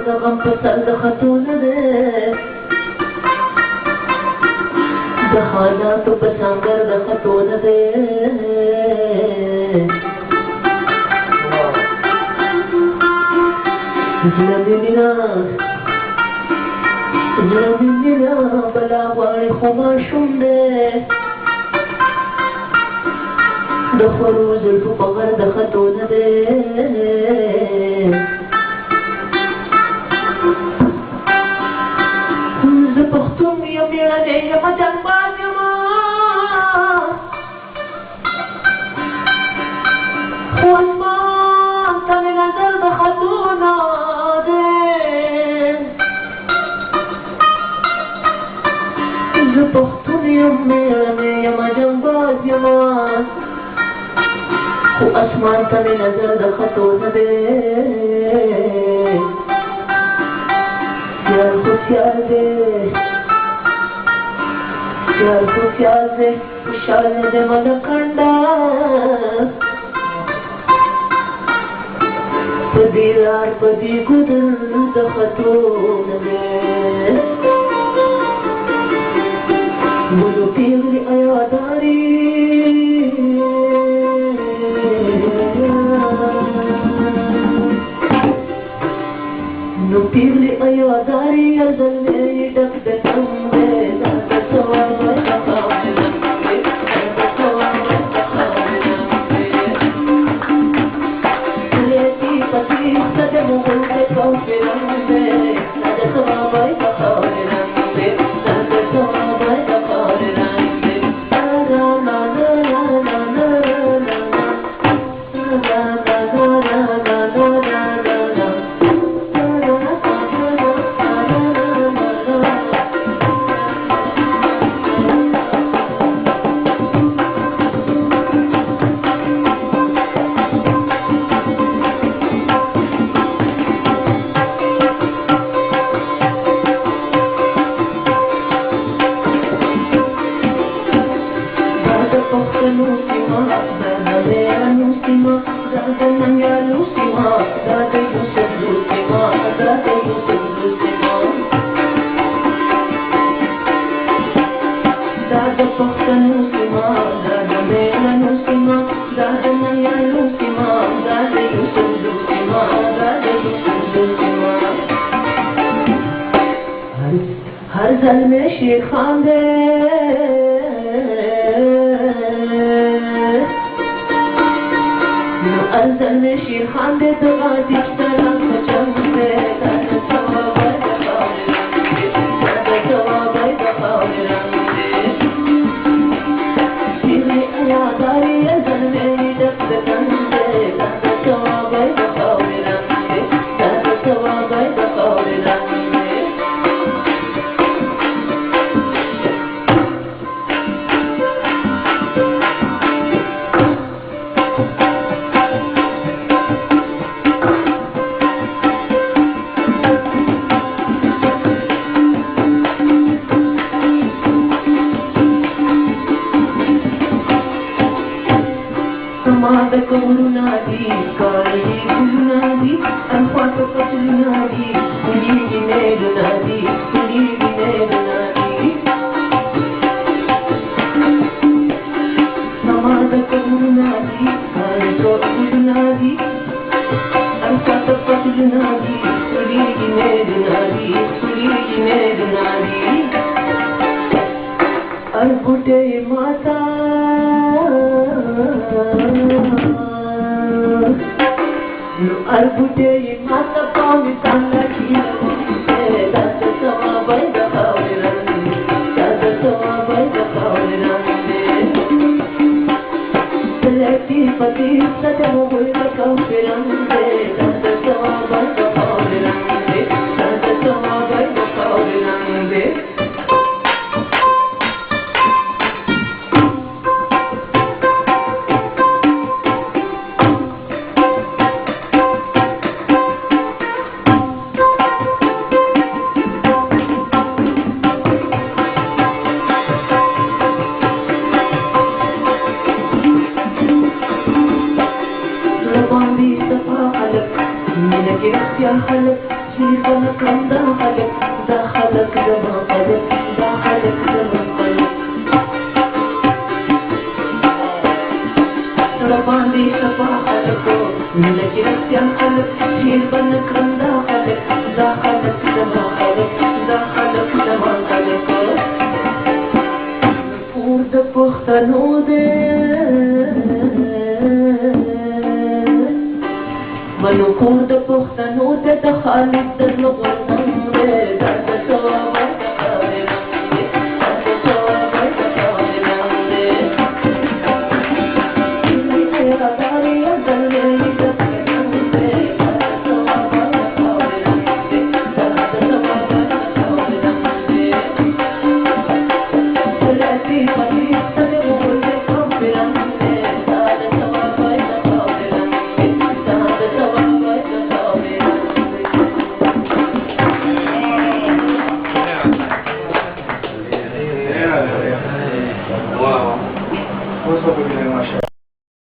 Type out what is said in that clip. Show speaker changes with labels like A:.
A: د غم په سر د خطونه دی د حالاتو په سنګر د خطونه دی زړه مې مینا بلا غواړي خو ماشوم دی د خورو زلفو په غر د خطونه دی زه پښتون یم میړنی یم جنګباز یم خو اسمان ته مې نظر د خطونه دی زه پښتون یم میړنی یم جنګباز یم خو اسمان ته مې نظر د خطونه دی سیال خو سیال دی خوشحال نه دی ملکنډه په دې لار په دې ګودر د خطونه دی بلو پیغلې ایاداري نو پیغلی ایاداری ازلی ڈک دکم دے دادا سوار بخا لیتی پتی سد مغل دے کوفی رنگ دے دادا سوار بخا رنگ دے دادا سوار بخا رنگ دے نا نا نا نا نا हर जल में शेर खान दे हर जल में शेर खान दे तो आतिश तरह खचम दे दादा सवाब सिरे अयादारी जल में डक दकन दे दादा सवाब दादा सवाब Kurunadi, Kali Kurunadi, and what a Kurunadi, Kuli Nedunadi, Kuli Nedunadi. Namada Kurunadi, Kali Kurunadi, and what a Kurunadi, Kuli Nedunadi, Kuli Nedunadi. Arbute Mata. No arbute mata paumi tanga kila dada sawabai da kawirani dada sawabai da kawirani leti pati sada mugul da kawirani dada sawabai da kawirani dada sawabai da kawirani دخلت في بنكم دخلت زمان قلب دخلت زمان قلب ربان دي شفا خلقو لكي نفسي انقلب في بنكم دخلت زمان قلب دخلت زمان قلب پورد پختنو ده منو پورد پختنو ده دخلت در لغرنم ده درد توابر دخارنم ده درد توابر دخارنم ده